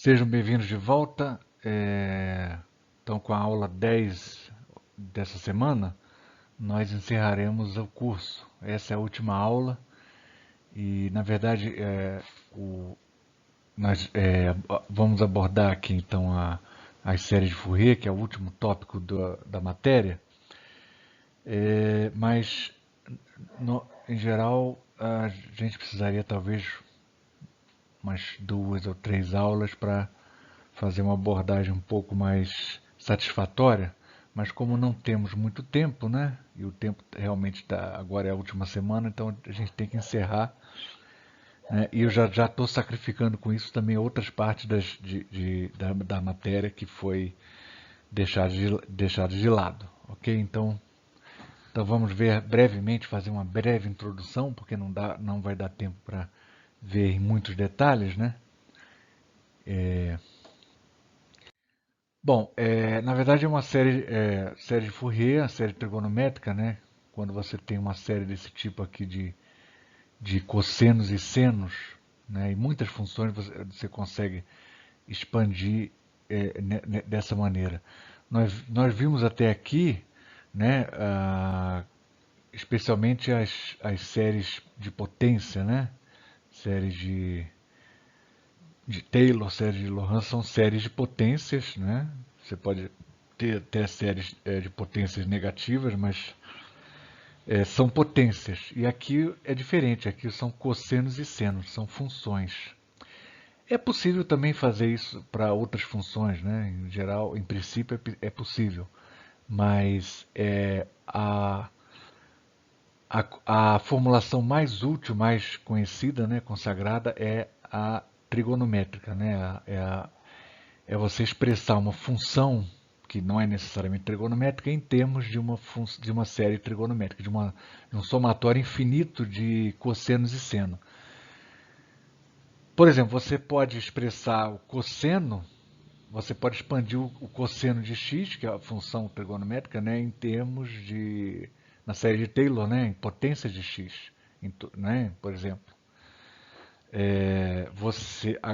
Sejam bem-vindos de volta. Então, com a aula 10 dessa semana, nós encerraremos o curso. Essa é a última aula e, na verdade, nós vamos abordar aqui então as séries de Fourier, que é o último tópico da matéria. Mas, em geral, a gente precisaria talvez umas 2 ou 3 aulas para fazer uma abordagem um pouco mais satisfatória, mas como não temos muito tempo, né? E o tempo realmente agora é a última semana, então a gente tem que encerrar, né? E eu já estou sacrificando com isso também outras partes da matéria que foi deixada de lado, ok? Então vamos ver brevemente, fazer uma breve introdução, porque não vai dar tempo para ver em muitos detalhes, né? Bom, na verdade é uma série de Fourier, a série trigonométrica, né? Quando você tem uma série desse tipo aqui de cossenos e senos, né? E muitas funções você consegue expandir dessa maneira. Nós vimos até aqui, né? Especialmente as séries de potência, né? Séries de Taylor, séries de Lorentz, são séries de potências, né? Você pode ter até séries de potências negativas, mas são potências. E aqui é diferente, aqui são cossenos e senos, são funções. É possível também fazer isso para outras funções, né? Em geral, em princípio é possível, mas a formulação mais útil, mais conhecida, né, consagrada, é a trigonométrica, né? É você expressar uma função que não é necessariamente trigonométrica em termos de uma série trigonométrica, de um somatório infinito de cossenos e seno. Por exemplo, você pode expressar o cosseno, você pode expandir o cosseno de x, que é a função trigonométrica, né, em termos na série de Taylor, né, em potência de x, né, por exemplo.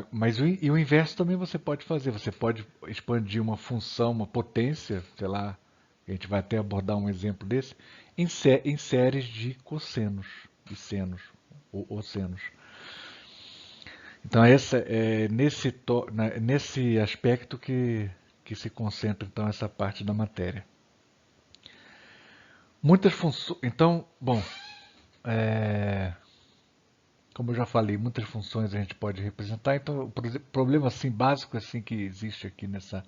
Mas o inverso também você pode fazer. Você pode expandir uma função, uma potência, sei lá, a gente vai até abordar um exemplo desse, em séries de cossenos e senos, ou senos. Então, nesse aspecto que se concentra então essa parte da matéria. Muitas funções. Então, bom, como eu já falei, muitas funções a gente pode representar. Então, o problema assim básico assim que existe aqui nessa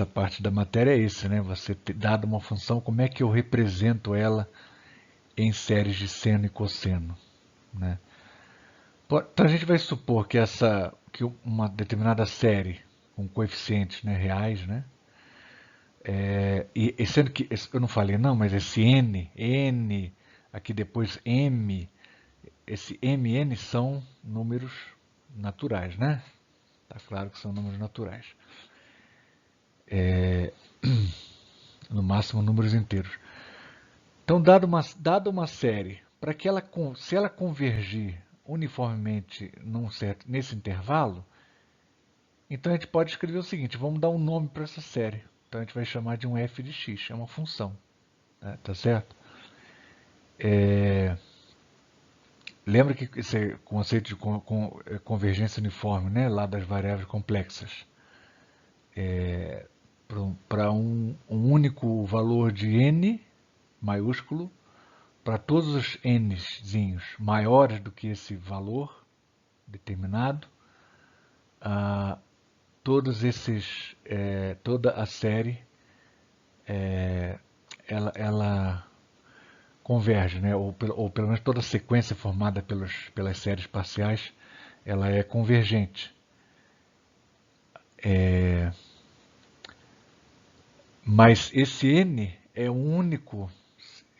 parte da matéria é esse, né? Você ter dado uma função, como é que eu represento ela em séries de seno e cosseno, né? Então a gente vai supor que uma determinada série com coeficientes, né, reais, né? E sendo que eu não falei não, mas esse n, aqui depois m, esse mn são números naturais, né? Tá claro que são números naturais. No máximo números inteiros. Então, dada uma série, para que se ela convergir uniformemente nesse intervalo, então a gente pode escrever o seguinte: vamos dar um nome para essa série. Então a gente vai chamar de um f de x, é uma função, né? Tá certo? Lembra que esse conceito de convergência uniforme, né, lá das variáveis complexas, para um único valor de n maiúsculo, para todos os nzinhos maiores do que esse valor determinado, ah, toda a série ela converge, né? Ou pelo menos toda a sequência formada pelas séries parciais, ela é convergente. Mas esse n é um único,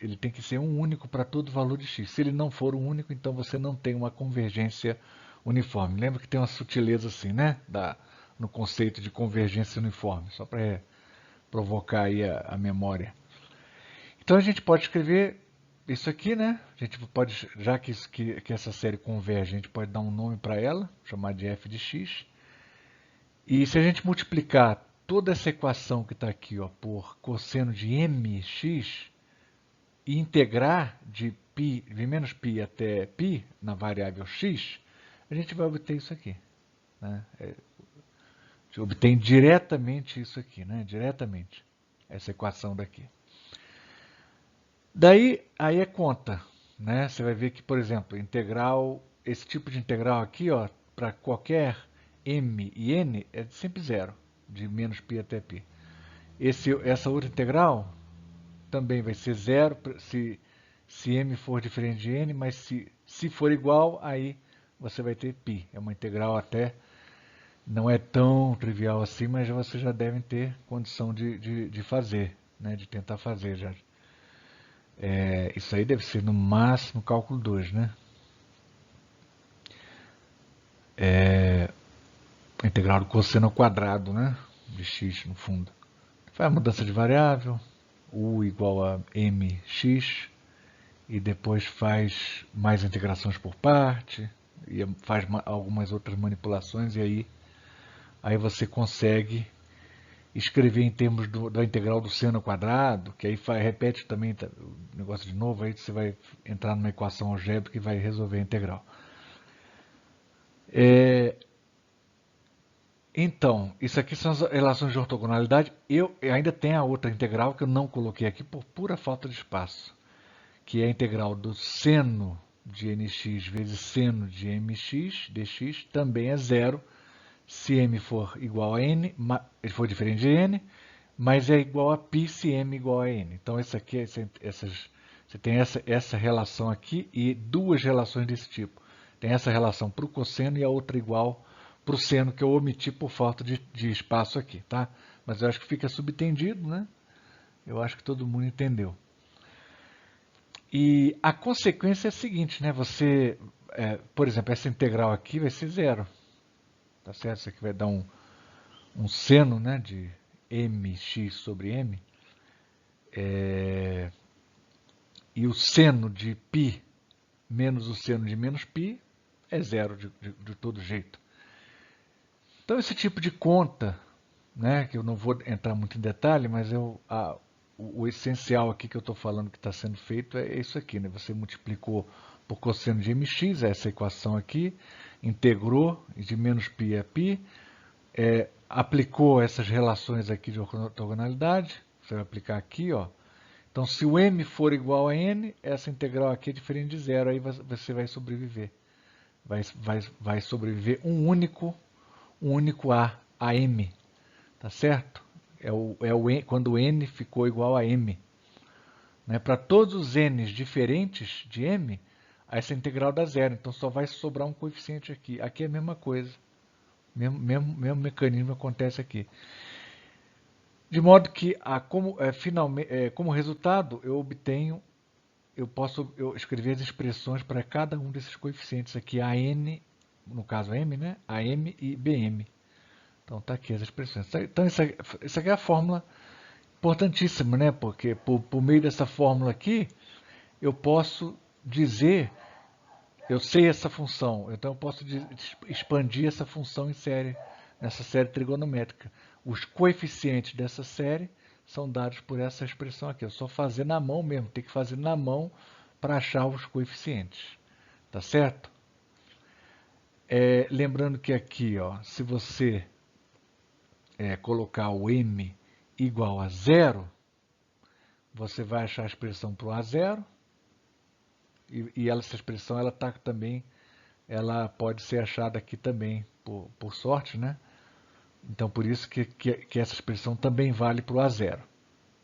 ele tem que ser um único para todo valor de x. Se ele não for um único, então você não tem uma convergência uniforme. Lembra que tem uma sutileza assim, né? No conceito de convergência uniforme, só para provocar aí a memória. Então a gente pode escrever isso aqui, né? A gente pode, já que, que essa série converge, a gente pode dar um nome para ela, chamar de f de x. E se a gente multiplicar toda essa equação que está aqui, ó, por cosseno de mx e integrar de menos π até π na variável x, a gente vai obter isso aqui. Né? A gente obtém diretamente isso aqui, né? Diretamente, essa equação daqui. Daí, aí é conta, né? Você vai ver que, por exemplo, integral, esse tipo de integral aqui, ó, para qualquer m e n é sempre zero, de menos π até π. Essa outra integral também vai ser zero se m for diferente de n, mas se for igual, aí você vai ter π. É uma integral até, não é tão trivial assim, mas você já deve ter condição de fazer, né? De tentar fazer já. Isso aí deve ser no máximo cálculo 2, né? Integral do cosseno ao quadrado, né? De x no fundo. Faz a mudança de variável, u igual a mx, e depois faz mais integrações por parte, e faz algumas outras manipulações, e aí você consegue escrever em termos da integral do seno ao quadrado, que aí repete também o negócio de novo, aí você vai entrar numa equação algébrica e vai resolver a integral. Então, isso aqui são as relações de ortogonalidade. Eu ainda tenho a outra integral que eu não coloquei aqui por pura falta de espaço, que é a integral do seno de nx vezes seno de mx dx, também é zero se m for igual a n, for diferente de n, mas é igual a π se m igual a n. Então, você tem essa relação aqui e duas relações desse tipo. Tem essa relação para o cosseno e a outra igual para o seno, que eu omiti por falta de espaço aqui, tá? Mas eu acho que fica subentendido, né? Eu acho que todo mundo entendeu. E a consequência é a seguinte, né? Você, por exemplo, essa integral aqui vai ser zero, tá certo? Isso aqui vai dar um seno, né, de mx sobre m, e o seno de π menos o seno de menos π é zero de todo jeito. Então, esse tipo de conta, né, que eu não vou entrar muito em detalhe, mas o essencial aqui que eu estou falando que está sendo feito é isso aqui. Né? Você multiplicou por cosseno de mx, essa equação aqui, integrou de menos π a π, aplicou essas relações aqui de ortogonalidade, você vai aplicar aqui, ó. Então, se o m for igual a n, essa integral aqui é diferente de zero, aí você vai sobreviver. Vai sobreviver um único a m, tá certo? Quando o n ficou igual a m. Né? Para todos os n's diferentes de m, essa integral dá zero, então só vai sobrar um coeficiente aqui. Aqui é a mesma coisa. Mesmo mecanismo acontece aqui. De modo que, como resultado, eu posso escrever as expressões para cada um desses coeficientes aqui, AN, no caso M, né? AM e BM. Então, está aqui as expressões. Então, isso aqui é a fórmula importantíssima, né? Porque por meio dessa fórmula aqui, eu posso dizer, eu sei essa função, então eu posso expandir essa função em série, nessa série trigonométrica. Os coeficientes dessa série são dados por essa expressão aqui. Eu só fazer na mão mesmo, tem que fazer na mão para achar os coeficientes. Tá certo? Lembrando que aqui, ó, se você colocar o m igual a zero, você vai achar a expressão para o a0, e essa expressão ela pode ser achada aqui também, por sorte, né? Então, por isso que essa expressão também vale para o a0.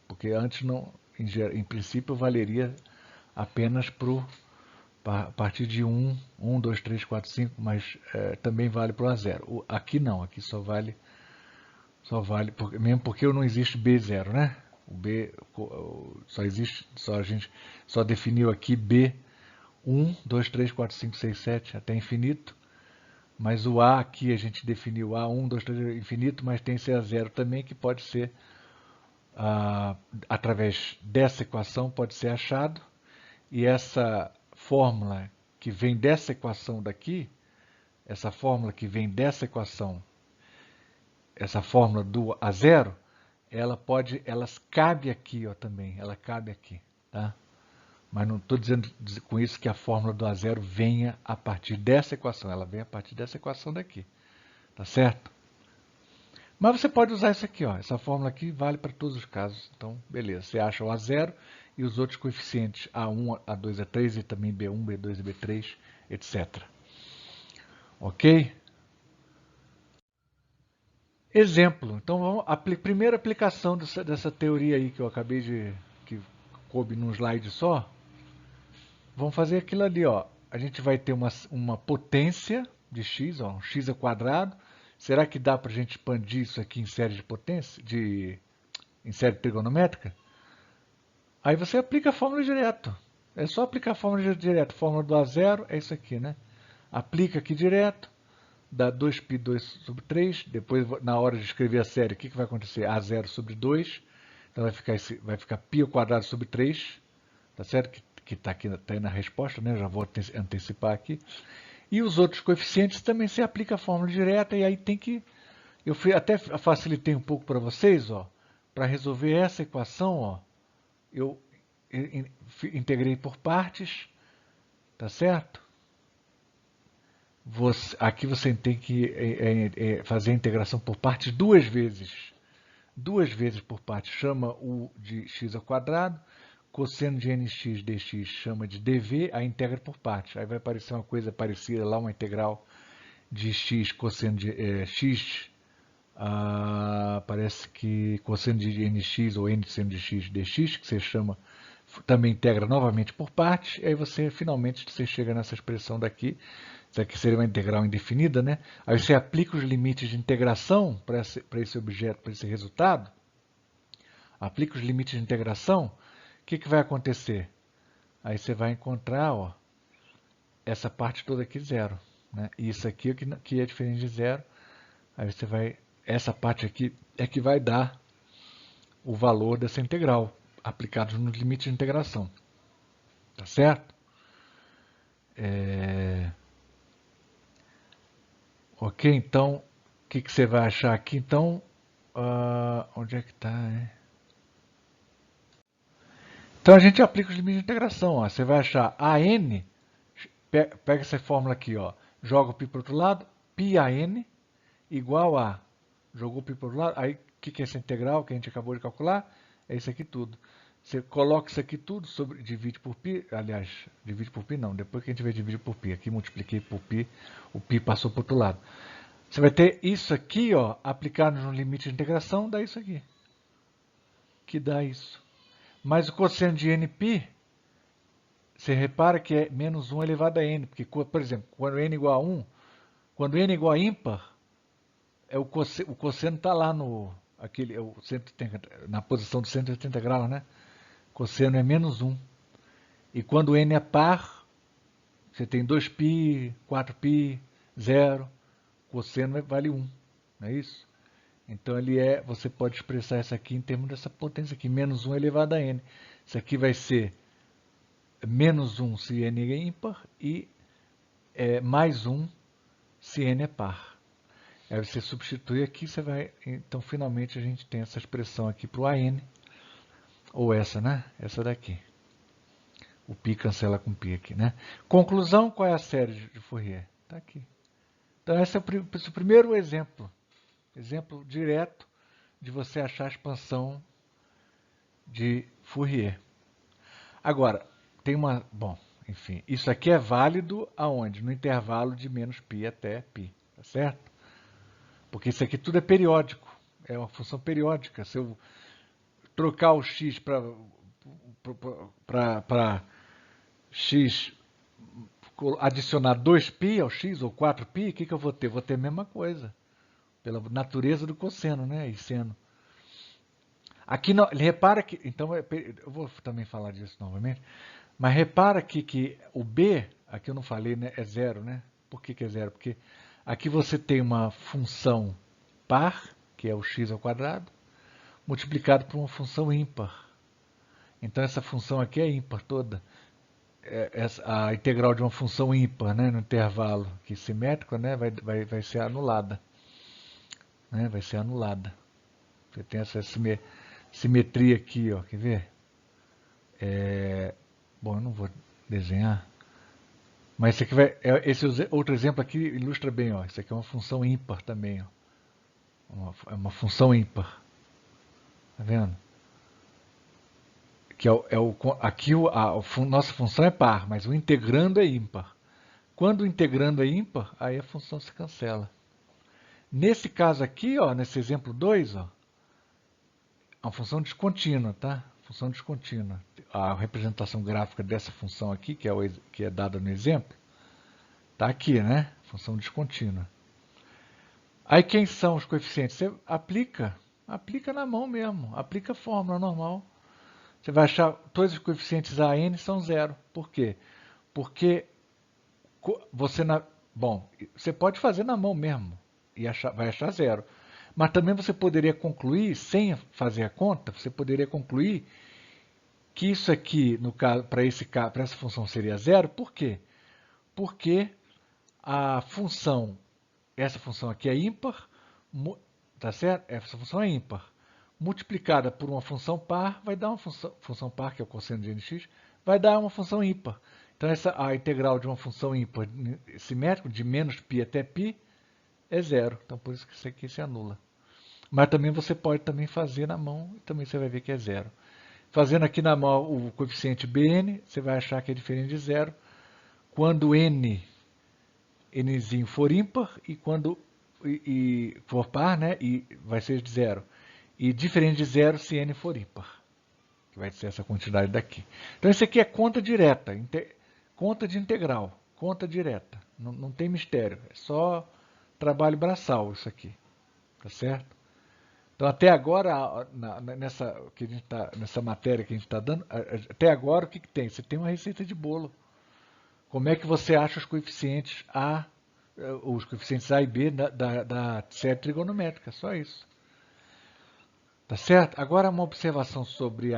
Porque antes, em princípio, valeria apenas a partir de 1, 2, 3, 4, 5, mas também vale para o a0. Aqui não, aqui só vale mesmo porque não existe B0, né? O B a gente só definiu aqui B 1, 2, 3, 4, 5, 6, 7 até infinito. Mas o A aqui a gente definiu A 1, 2, 3, infinito, mas tem esse A0 também que pode ser, através dessa equação, pode ser achado. E essa fórmula que vem dessa equação daqui, essa fórmula que vem dessa equação, essa fórmula do A0, ela cabe aqui, ó, também, ela cabe aqui, tá? Mas não estou dizendo com isso que a fórmula do A0 venha a partir dessa equação, ela vem a partir dessa equação daqui, tá certo? Mas você pode usar isso aqui, ó, essa fórmula aqui vale para todos os casos, então beleza, você acha o A0 e os outros coeficientes A1, A2, A3 e também B1, B2 e B3, etc. Ok? Exemplo. Então, vamos, primeira aplicação dessa teoria aí que eu acabei que coube num slide só. Vamos fazer aquilo ali, ó. A gente vai ter uma potência de x, ó, um x ao quadrado. Será que dá para a gente expandir isso aqui em série de potência, em série trigonométrica? Aí você aplica a fórmula direto. É só aplicar a fórmula direto. Fórmula do A0 é isso aqui, né? Aplica aqui direto. Dá 2π2 sobre 3, depois na hora de escrever a série, o que vai acontecer? A0 sobre 2, então vai ficar π ao quadrado sobre 3, tá certo? Que está aqui tá aí na resposta, né? Já vou antecipar aqui. E os outros coeficientes também se aplica a fórmula direta, e aí tem que... Eu até facilitei um pouco para vocês, ó, para resolver essa equação, ó, eu integrei por partes, tá certo? Aqui você tem que fazer a integração por partes duas vezes. Duas vezes por parte. Chama o de x ao quadrado. Cosseno de nx dx chama de dv. Aí integra por partes. Aí vai aparecer uma coisa parecida lá, uma integral de x cosseno de x. Parece que cosseno de nx ou n seno de x dx, que você chama, também integra novamente por partes. E aí finalmente você chega nessa expressão daqui. Isso aqui seria uma integral indefinida, né? Aí você aplica os limites de integração para esse objeto, para esse resultado. Aplica os limites de integração. O que vai acontecer? Aí você vai encontrar, ó, essa parte toda aqui zero, né? E isso aqui que é diferente de zero. Aí você vai... Essa parte aqui é que vai dar o valor dessa integral, aplicado nos limites de integração. Tá certo? Ok, então, o que você vai achar aqui? Então, onde é que está? Então, a gente aplica os limites de integração. Ó. Você vai achar AN, pega essa fórmula aqui, ó, joga o π para o outro lado, πAN igual a, jogou o π para o outro lado, aí o que é essa integral que a gente acabou de calcular? É isso aqui tudo. Você coloca isso aqui tudo, divide por π, aliás, divide por π não, depois que a gente vai dividir por π, aqui multipliquei por π, o π passou para o outro lado. Você vai ter isso aqui, ó, aplicado no limite de integração, dá isso aqui. Que dá isso. Mas o cosseno de nπ, você repara que é menos 1 elevado a n. Porque, por exemplo, quando n igual a 1, quando n igual a ímpar, o cosseno está lá na posição de 180 graus, né? O cosseno é menos 1. E quando n é par, você tem 2π, 4π, 0. O cosseno vale 1. Não é isso? Então, você pode expressar isso aqui em termos dessa potência aqui, menos 1 elevado a n. Isso aqui vai ser menos 1 se n é ímpar e mais 1 se n é par. Aí você substitui aqui, você vai... Então, finalmente, a gente tem essa expressão aqui para o AN, ou essa, né? Essa daqui. O π cancela com π aqui, né? Conclusão, qual é a série de Fourier? Está aqui. Então, esse é o primeiro exemplo. Exemplo direto de você achar a expansão de Fourier. Agora, tem uma... Bom, enfim, isso aqui é válido aonde? No intervalo de menos π até π, tá certo? Porque isso aqui tudo é periódico, é uma função periódica. Se eu trocar o x para x, adicionar 2π ao x ou 4π, o que eu vou ter? Vou ter a mesma coisa, pela natureza do cosseno, né? E seno. Aqui, não, repara que... Então, eu vou também falar disso novamente. Mas repara que o b, aqui eu não falei, né, é zero, né? Por que é zero? Porque aqui você tem uma função par, que é o x ao quadrado, multiplicado por uma função ímpar. Então, essa função aqui é ímpar toda. a integral de uma função ímpar, né, no intervalo aqui simétrico, né, vai ser anulada. Né, vai ser anulada. Você tem essa simetria aqui, ó, quer ver? Bom, eu não vou desenhar. Mas esse, aqui esse outro exemplo aqui ilustra bem, ó. Isso aqui é uma função ímpar também, ó. É uma função ímpar. Tá vendo? Que aqui nossa função é par, mas o integrando é ímpar. Quando o integrando é ímpar, aí a função se cancela. Nesse caso aqui, ó, nesse exemplo 2, ó, é uma função descontínua, tá? Função descontínua. A representação gráfica dessa função aqui, que é dada no exemplo, está aqui, né? Função descontínua. Aí quem são os coeficientes? Você aplica na mão mesmo, aplica a fórmula normal. Você vai achar todos os coeficientes a n são zero. Por quê? Porque você bom, você pode fazer na mão mesmo e vai achar zero. Mas também você poderia concluir, sem fazer a conta, você poderia concluir que isso aqui, no caso, para essa função seria zero. Por quê? Porque essa função aqui é ímpar, tá certo? Essa função é ímpar. Multiplicada por uma função par, vai dar uma função par, que é o cosseno de nx, vai dar uma função ímpar. Então, a integral de uma função ímpar simétrica, de menos π até π, é zero. Então, por isso que isso aqui se anula. Mas também você pode também fazer na mão, e também você vai ver que é zero. Fazendo aqui na mão o coeficiente bn, você vai achar que é diferente de zero. Quando nzinho for ímpar e quando for par, né, e vai ser de zero. E diferente de zero se n for ímpar, que vai ser essa quantidade daqui. Então isso aqui é conta direta, conta de integral, conta direta. Não tem mistério, é só trabalho braçal isso aqui, tá certo? Então até agora, nessa matéria que a gente está dando, até agora o que tem? Você tem uma receita de bolo. Como é que você acha os coeficientes A e B da série trigonométrica? Só isso. Tá certo? Agora uma observação sobre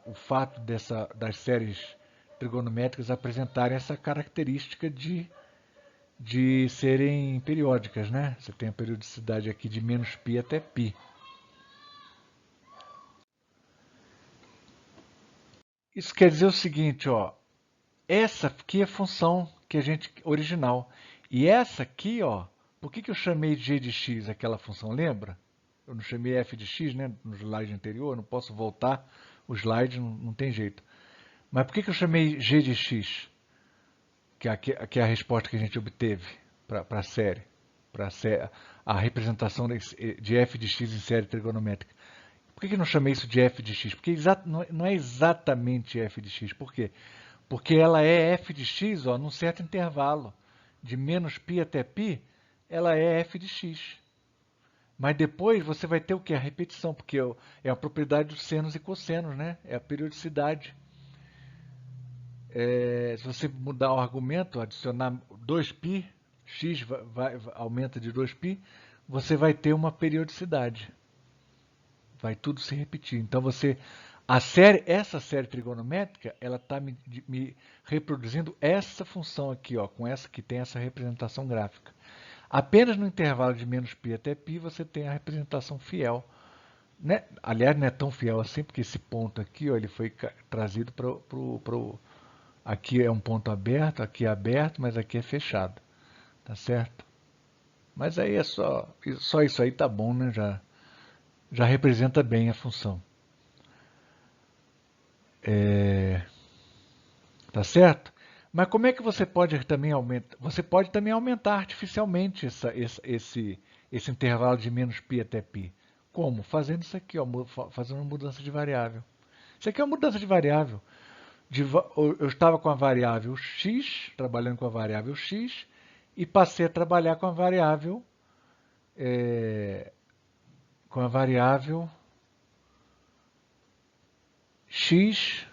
o fato das séries trigonométricas apresentarem essa característica de serem periódicas, né? Você tem a periodicidade aqui de menos π até π. Isso quer dizer o seguinte, ó. Essa aqui é a função que a gente original. E essa aqui, ó, por que eu chamei de g de x aquela função, lembra? Eu não chamei f de x, né, no slide anterior, não posso voltar o slide, não tem jeito. Mas por que eu chamei g de x? Que é a resposta que a gente obteve para a série, a representação de f de x em série trigonométrica. Por que eu não chamei isso de f de x? Porque não é exatamente f de x. Por quê? Porque ela é f de x, ó, num certo intervalo. De menos π até π, ela é f de x. Mas depois você vai ter o quê? A repetição, porque é a propriedade dos senos e cossenos, né? É a periodicidade. Se você mudar o argumento, adicionar 2π, x aumenta de 2π, você vai ter uma periodicidade. Vai tudo se repetir. Então essa série trigonométrica, ela está me reproduzindo essa função aqui, ó, com essa que tem essa representação gráfica. Apenas no intervalo de menos π até π você tem a representação fiel. Né? Aliás, não é tão fiel assim, porque esse ponto aqui, ó, ele foi trazido para o... Aqui é um ponto aberto, aqui é aberto, mas aqui é fechado. Tá certo? Mas aí é só isso aí tá bom, né? Já representa bem a função. Tá certo? Mas como é que você pode também aumentar? Você pode também aumentar artificialmente esse intervalo de menos π até π. Como? Fazendo isso aqui, ó, fazendo uma mudança de variável. Isso aqui é uma mudança de variável. Eu estava com a variável x, trabalhando com a variável x, e passei a trabalhar com a variável x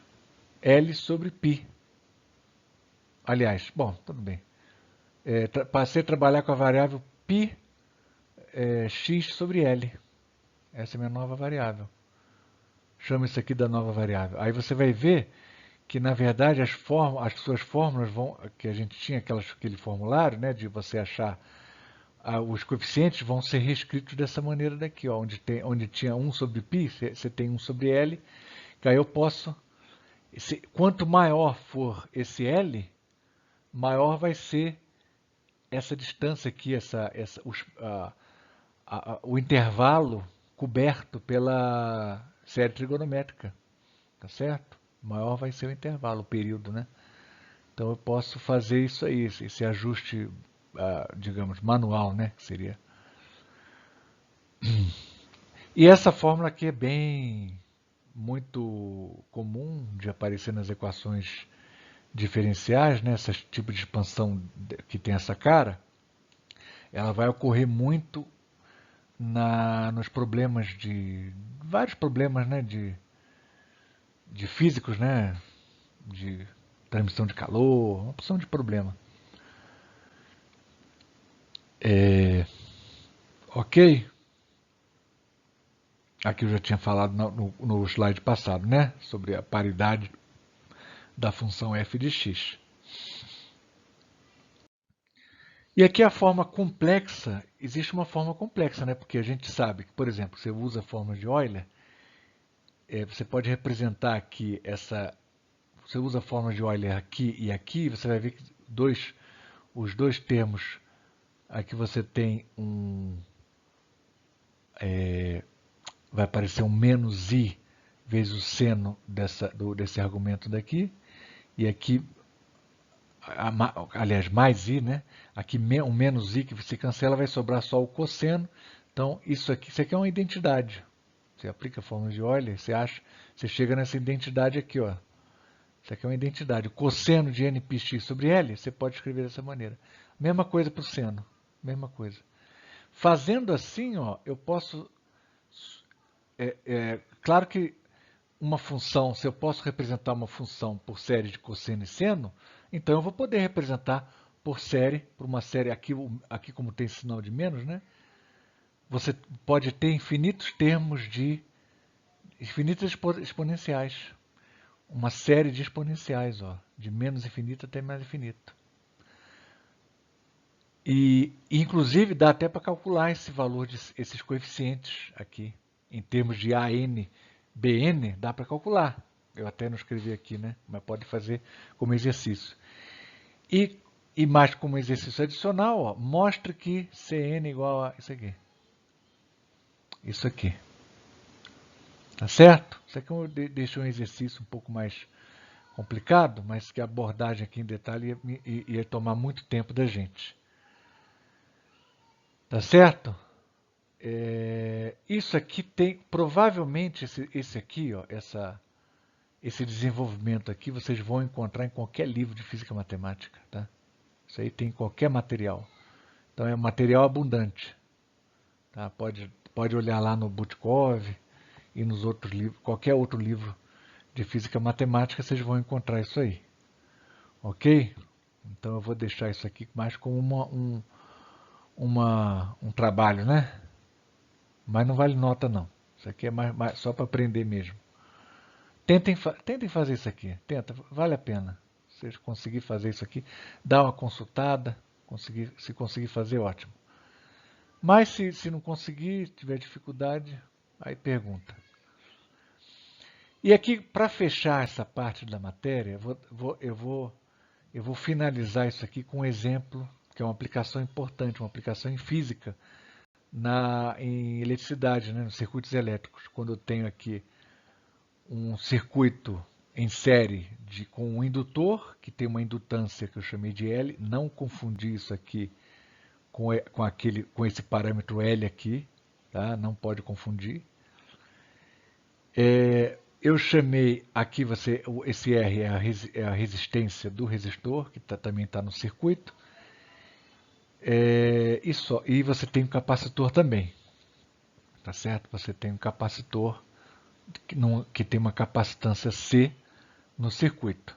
L sobre π. Aliás, bom, tudo bem. Passei a trabalhar com a variável π x sobre L. Essa é a minha nova variável. Chama isso aqui da nova variável. Aí você vai ver que na verdade as suas fórmulas vão, que a gente tinha aquele formulário, né, de você achar os coeficientes vão ser reescritos dessa maneira daqui, ó, onde tinha 1 sobre π, você tem 1 sobre L, que aí eu posso, quanto maior for esse L, maior vai ser essa distância aqui, o intervalo coberto pela série trigonométrica, tá certo? Maior vai ser o intervalo, o período, né? Então eu posso fazer isso aí, esse ajuste, digamos, manual, né? Que seria. E essa fórmula aqui é bem muito comum de aparecer nas equações diferenciais, né? Esse tipo de expansão que tem essa cara, ela vai ocorrer muito nos problemas vários problemas, né? De físicos, né? De transmissão de calor, uma opção de problema. Ok? Aqui eu já tinha falado no slide passado, né? Sobre a paridade da função f de x. E aqui a forma complexa, existe uma forma complexa, né? Porque a gente sabe que, por exemplo, você usa a forma de Euler, você pode representar aqui você usa a forma de Euler aqui e aqui, você vai ver que os dois termos, aqui você tem vai aparecer um menos i vezes o seno desse argumento daqui, e aqui, aliás, mais i, né? Aqui um menos i que se cancela, vai sobrar só o cosseno. Então, isso aqui é uma identidade. Você aplica a fórmula de Euler, você chega nessa identidade aqui, ó. Isso aqui é uma identidade. O cosseno de nπx sobre L, você pode escrever dessa maneira. Mesma coisa para o seno. Mesma coisa. Fazendo assim, ó, eu posso... claro que uma função, se eu posso representar uma função por série de cosseno e seno, então eu vou poder representar por uma série, aqui como tem sinal de menos, né? Você pode ter infinitos infinitas exponenciais. Uma série de exponenciais, ó, de menos infinito até mais infinito. E, inclusive, dá até para calcular esse valor esses coeficientes aqui. Em termos de AN, BN, dá para calcular. Eu até não escrevi aqui, né? Mas pode fazer como exercício. E mais como exercício adicional, ó, mostre que CN igual a isso aqui. Isso aqui. Tá certo? Isso aqui eu deixei um exercício um pouco mais complicado, mas que a abordagem aqui em detalhe ia tomar muito tempo da gente. Tá certo? Isso aqui tem, provavelmente, esse aqui, ó, esse desenvolvimento aqui, vocês vão encontrar em qualquer livro de física matemática, tá? Isso aí tem em qualquer material. Então é um material abundante. Tá? Pode olhar lá no Butkov e nos outros livros, qualquer outro livro de física matemática, vocês vão encontrar isso aí. Ok? Então eu vou deixar isso aqui mais como um trabalho, né? Mas não vale nota, não. Isso aqui é só para aprender mesmo. Tentem fazer isso aqui. Vale a pena. Se vocês conseguir fazer isso aqui, dá uma consultada. Se conseguir fazer, ótimo. Mas se não conseguir, tiver dificuldade, aí pergunta. E aqui, para fechar essa parte da matéria, eu vou finalizar isso aqui com um exemplo, que é uma aplicação importante, uma aplicação em física, em eletricidade, né, nos circuitos elétricos. Quando eu tenho aqui um circuito em série com um indutor, que tem uma indutância que eu chamei de L, não confundir isso aqui com esse parâmetro L aqui, tá? Não pode confundir. Eu chamei aqui, esse R é a resistência do resistor, que também está no circuito. E você tem um capacitor também, tá certo? Você tem um capacitor que tem uma capacitância C no circuito.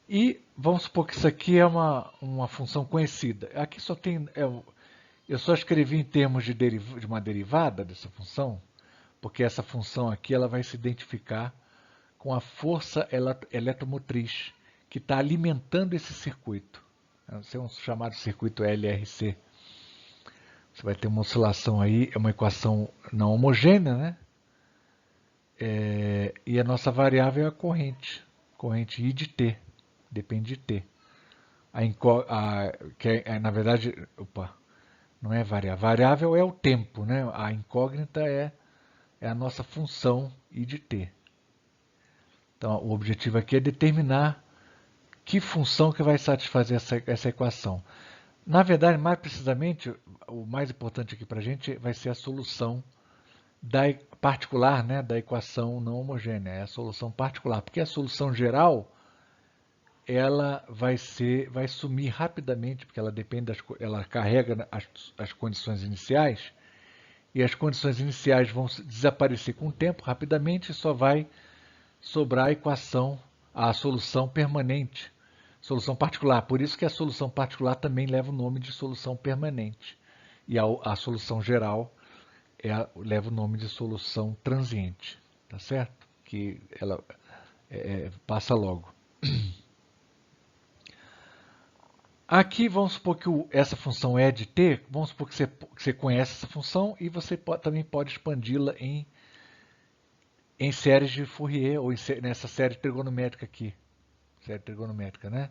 E vamos supor que isso aqui é uma função conhecida. Aqui só tem... eu só escrevi em termos de uma derivada dessa função, porque essa função aqui ela vai se identificar com a força eletromotriz que está alimentando esse circuito. Esse é um chamado circuito LRC. Você vai ter uma oscilação aí, é uma equação não homogênea, né? E a nossa variável é a corrente I de T, depende de T. Na verdade, não é variável. Variável é o tempo, né? A incógnita é a nossa função I de T. Então, o objetivo aqui é determinar que função que vai satisfazer essa equação. Na verdade, mais precisamente, o mais importante aqui para a gente vai ser a solução particular, né, da equação não homogênea. É a solução particular, porque a solução geral ela vai sumir rapidamente, porque ela depende ela carrega as condições iniciais, e as condições iniciais vão desaparecer com o tempo rapidamente e só vai sobrar a solução permanente, solução particular. Por isso que a solução particular também leva o nome de solução permanente. E a solução geral leva o nome de solução transiente, tá certo? Que ela passa logo. Aqui vamos supor que essa função é de t, vamos supor que você conhece essa função e você também pode expandi-la em séries de Fourier, ou nessa série trigonométrica aqui. Série trigonométrica, né?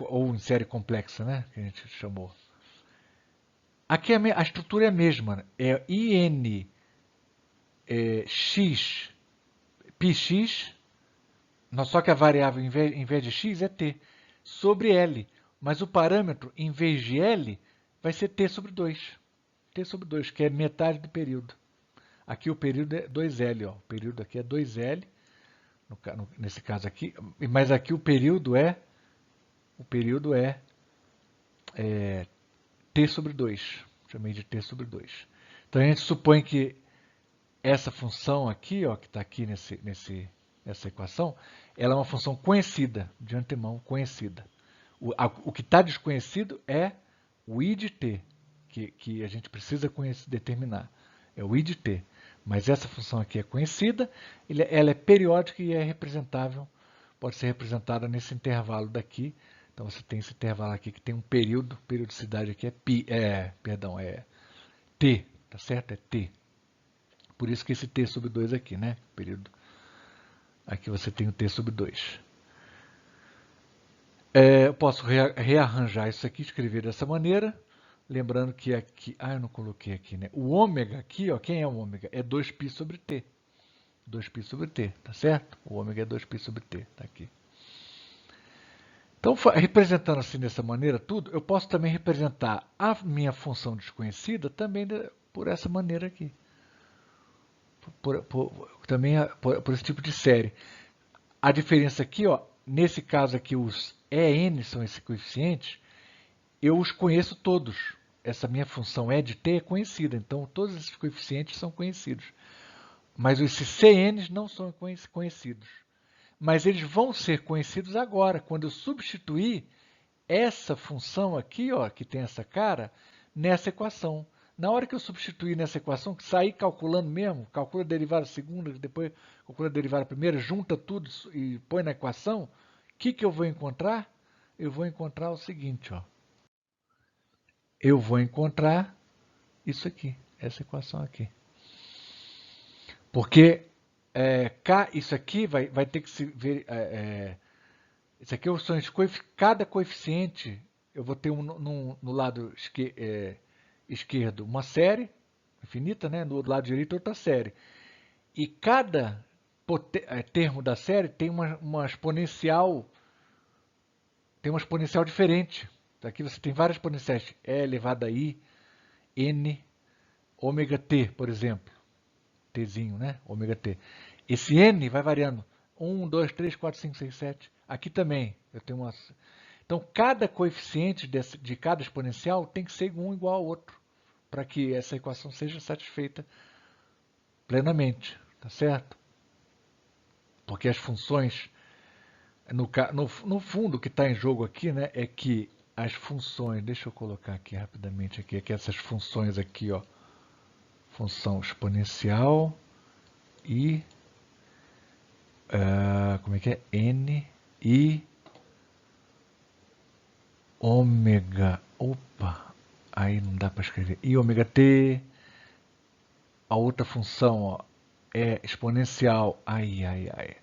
Ou em série complexa, né? Que a gente chamou. Aqui a estrutura é a mesma. Né? É IN x, πx, só que a variável em vez de x é t, sobre L. Mas o parâmetro, em vez de L, vai ser t sobre 2. T sobre 2, que é metade do período. Aqui o período é 2L. Ó. O período aqui é 2L, nesse caso aqui. Mas aqui o período é t sobre 2. Chamei de t sobre 2. Então a gente supõe que essa função aqui, ó, que está aqui nessa equação, ela é uma função conhecida, de antemão conhecida. O que está desconhecido é o I de t, que a gente precisa determinar. É o I de t. Mas essa função aqui é conhecida, ela é periódica e é representável, pode ser representada nesse intervalo daqui. Então você tem esse intervalo aqui que tem um período, periodicidade aqui é t, tá certo? É t. Por isso que esse t sobre 2 aqui, né? Período. Aqui você tem o t sobre 2. Eu posso rearranjar isso aqui, escrever dessa maneira. Lembrando que aqui... eu não coloquei aqui, né? O ômega aqui, ó, quem é o ômega? É 2π sobre t. 2π sobre t, tá certo? O ômega é 2π sobre t, tá aqui. Então, representando assim dessa maneira tudo, eu posso também representar a minha função desconhecida também por essa maneira aqui. Por esse tipo de série. A diferença aqui, ó, nesse caso aqui, os EN são esses coeficientes, eu os conheço todos. Essa minha função E de t é conhecida, então todos esses coeficientes são conhecidos. Mas esses CNs não são conhecidos. Mas eles vão ser conhecidos agora, quando eu substituir essa função aqui, ó, que tem essa cara, nessa equação. Na hora que eu substituir nessa equação, que sair calculando mesmo, calcula a derivada segunda, depois calcula a derivada primeira, junta tudo e põe na equação, o que eu vou encontrar? Eu vou encontrar o seguinte, ó. Eu vou encontrar isso aqui, essa equação aqui. Porque isso aqui vai ter que se ver... isso aqui são cada coeficiente, eu vou ter no lado esquerdo uma série infinita, né? No lado direito outra série. E cada termo da série tem uma exponencial diferente. Aqui você tem várias exponenciais, e elevado a i, n, ômega t, por exemplo. Tzinho, né? Ômega t. Esse n vai variando. 1, 2, 3, 4, 5, 6, 7. Aqui também eu tenho uma... Então, cada coeficiente de cada exponencial tem que ser um igual ao outro, para que essa equação seja satisfeita plenamente, tá certo? Porque as funções, no fundo, o que está em jogo aqui, né, é que as funções, deixa eu colocar aqui rapidamente, aqui, é que essas funções aqui, ó, função exponencial, I, como é que é? N, I, ômega, opa, aí não dá para escrever, I ômega T, a outra função ó, é exponencial, I,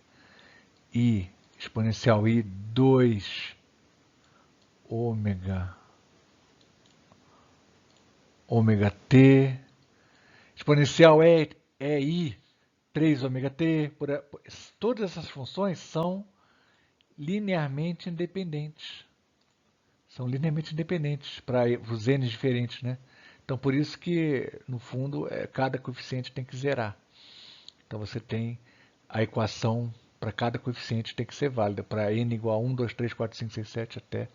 exponencial I, 2 ômega T, exponencial é I, 3 ômega T, todas essas funções são linearmente independentes. São linearmente independentes para os n's diferentes, né? Então, por isso que, no fundo, cada coeficiente tem que zerar. Então, você tem a equação para cada coeficiente tem que ser válida. Para n igual a 1, 2, 3, 4, 5, 6, 7 até...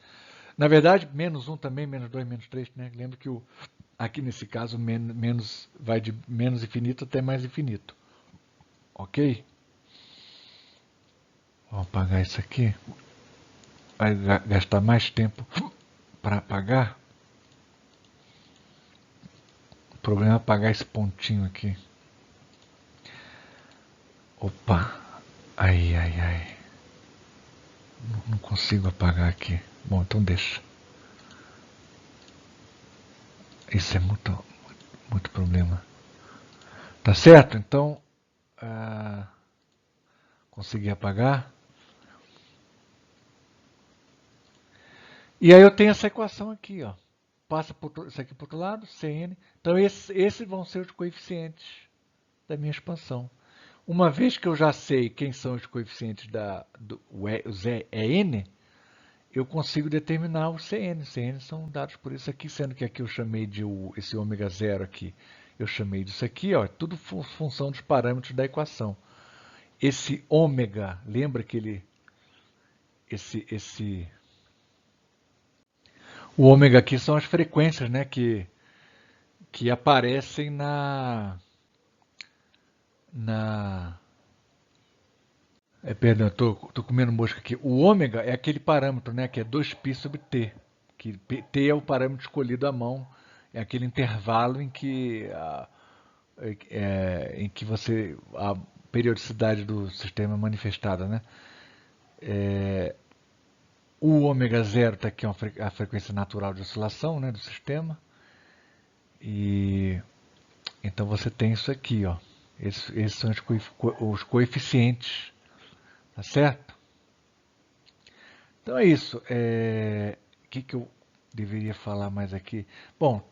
Na verdade, menos 1 também, menos 2, menos 3, né? Lembra que aqui nesse caso, menos vai de menos infinito até mais infinito. Ok? Vou apagar isso aqui. Vai gastar mais tempo para apagar. O problema é apagar esse pontinho aqui. Opa! Ai. Não consigo apagar aqui. Bom, então deixa. Isso é muito problema. Tá certo? Então, consegui apagar. E aí eu tenho essa equação aqui, ó. Passa isso aqui para o outro lado, Cn. Então, esses vão ser os coeficientes da minha expansão. Uma vez que eu já sei quem são os coeficientes os n, eu consigo determinar o Cn. Cn são dados por isso aqui, sendo que aqui eu chamei de esse ômega zero aqui, eu chamei disso aqui, ó, tudo função dos parâmetros da equação. Esse ômega, lembra que o ômega aqui são as frequências, né, que aparecem perdão, eu tô comendo mosca aqui. O ômega é aquele parâmetro, né, que é 2π sobre t. Que t é o parâmetro escolhido à mão, é aquele intervalo em que a periodicidade do sistema é manifestada, né? O ômega zero está aqui, a frequência natural de oscilação, né, do sistema. E então você tem isso aqui, ó. Esses são os coeficientes, tá certo? Então é isso. O que eu deveria falar mais aqui? Bom,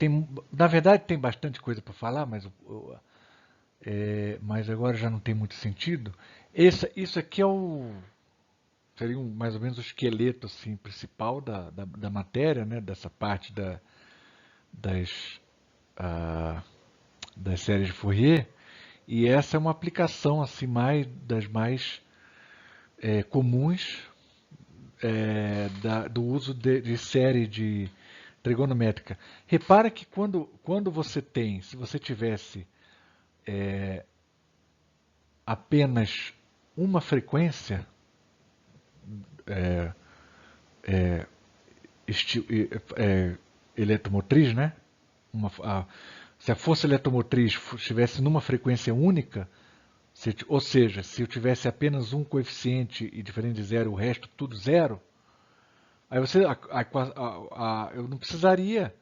na verdade tem bastante coisa para falar, mas agora já não tem muito sentido. Isso aqui seria mais ou menos o esqueleto assim, principal da matéria, né? Dessa parte das, ah, das séries de Fourier. E essa é uma aplicação assim, das mais comuns do uso de série de trigonométrica. Repara que quando se você tivesse apenas uma frequência eletromotriz, né? Se a força eletromotriz estivesse numa frequência única, ou seja, se eu tivesse apenas um coeficiente e diferente de zero, o resto tudo zero, aí eu não precisaria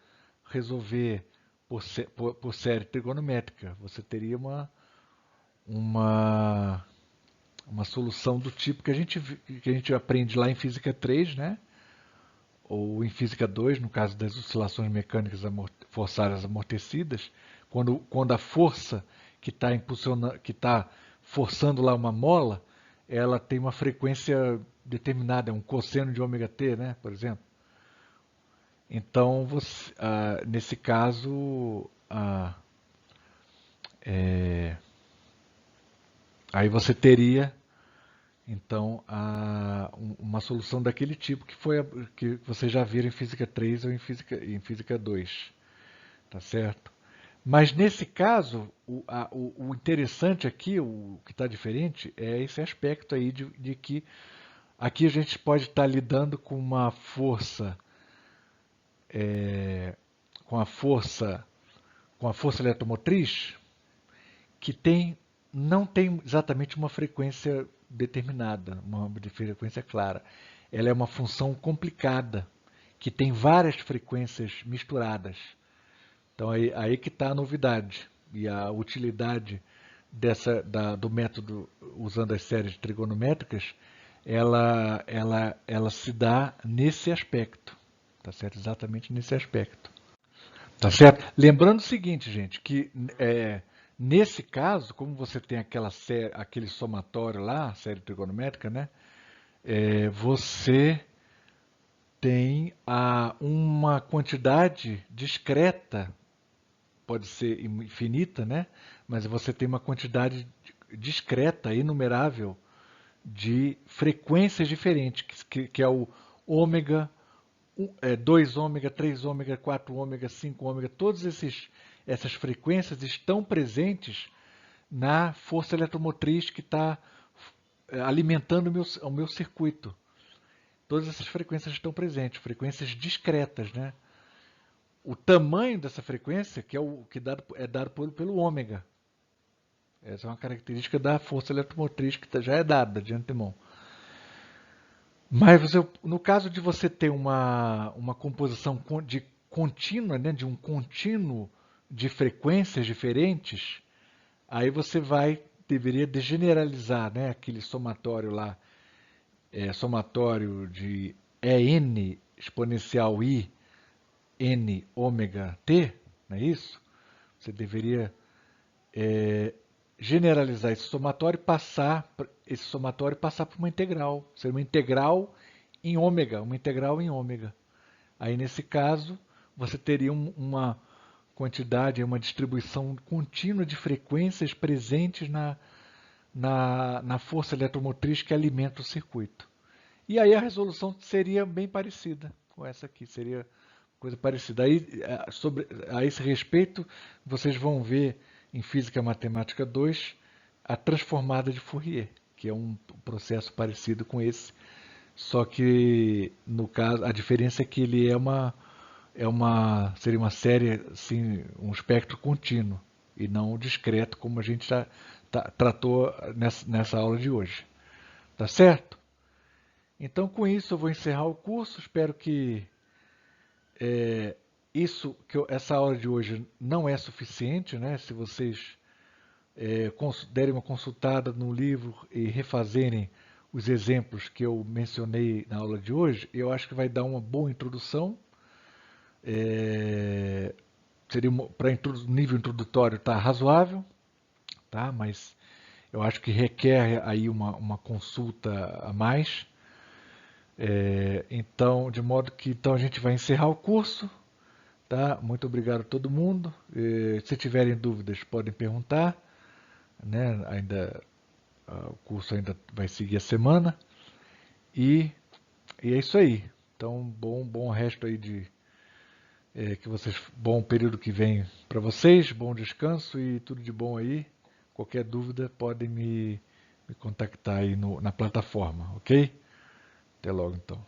resolver por série trigonométrica. Você teria uma solução do tipo que a gente aprende lá em Física 3, né? Ou em Física 2, no caso das oscilações mecânicas forçadas amortecidas, quando a força que está forçando lá uma mola, ela tem uma frequência determinada, é um cosseno de ômega t, né, por exemplo. Então, nesse caso, aí você teria então uma solução daquele tipo que você já viram em Física 3 ou em Física 2, tá certo? Mas nesse caso, o interessante aqui, o que está diferente, é esse aspecto aí de que aqui a gente pode estar lidando com uma força, com a força eletromotriz que tem não tem exatamente uma frequência determinada, uma frequência clara. Ela é uma função complicada, que tem várias frequências misturadas. Então aí que está a novidade e a utilidade do método usando as séries trigonométricas, ela se dá nesse aspecto, tá certo? Exatamente nesse aspecto. Tá certo? Lembrando o seguinte, gente, que nesse caso, como você tem aquela série, aquele somatório lá, série trigonométrica, né? Você tem uma quantidade discreta, pode ser infinita, né? Mas você tem uma quantidade discreta, inumerável, de frequências diferentes, que é o ômega, 2 ômega, 3 ômega, 4 ômega, 5 ômega, essas frequências estão presentes na força eletromotriz que está alimentando o meu circuito. Todas essas frequências estão presentes, frequências discretas, né? O tamanho dessa frequência que é dado pelo ômega. Essa é uma característica da força eletromotriz que já é dada de antemão. Mas no caso de você ter uma composição contínua, né, de um contínuo de frequências diferentes, aí você deveria generalizar, né, aquele somatório lá, somatório de EN exponencial I n ômega t, não é isso? Você deveria generalizar esse somatório e passar por uma integral. Ser uma integral em ômega, uma integral em ômega. Aí, nesse caso, você teria uma quantidade, uma distribuição contínua de frequências presentes na força eletromotriz que alimenta o circuito. E aí a resolução seria bem parecida com essa aqui, seria coisa parecida. Aí, a esse respeito, vocês vão ver em Física Matemática 2 a transformada de Fourier, que é um processo parecido com esse, só que no caso a diferença é que ele seria uma série, assim, um espectro contínuo e não discreto, como a gente já tratou nessa aula de hoje. Tá certo? Então, com isso, eu vou encerrar o curso. Espero que essa aula de hoje não é suficiente, né? Se vocês derem uma consultada no livro e refazerem os exemplos que eu mencionei na aula de hoje, eu acho que vai dar uma boa introdução. Seria para nível introdutório tá razoável, tá? Mas eu acho que requer aí uma consulta a mais. Então, de modo que então a gente vai encerrar o curso. Tá? Muito obrigado a todo mundo. Se tiverem dúvidas, podem perguntar. Né? O curso ainda vai seguir a semana. E é isso aí. Então, bom resto aí bom período que vem para vocês, bom descanso e tudo de bom aí. Qualquer dúvida, podem me contactar aí na plataforma, ok? Até logo, então.